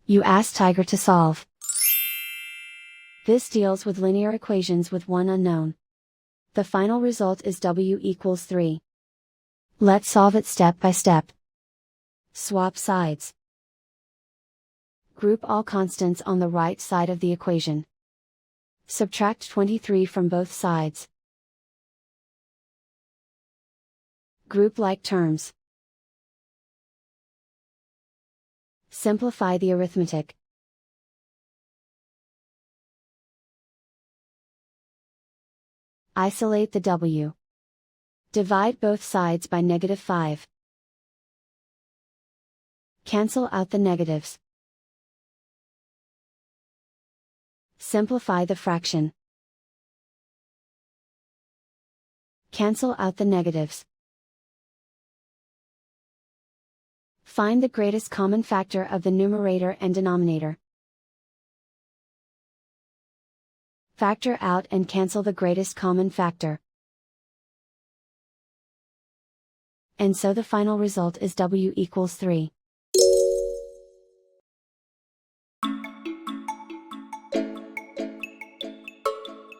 You ask Tiger to solve. This deals with linear equations with one unknown. The final result is w equals 3. Let's solve it step by step. Swap sides. Group all constants on the right side of the equation. Subtract 23 from both sides. Group like terms. Simplify the arithmetic. Isolate the w. Divide both sides by -5. Cancel out the negatives. Simplify the fraction. Cancel out the negatives. Find the greatest common factor of the numerator and denominator. Factor out and cancel the greatest common factor. And so the final result is w equals 3.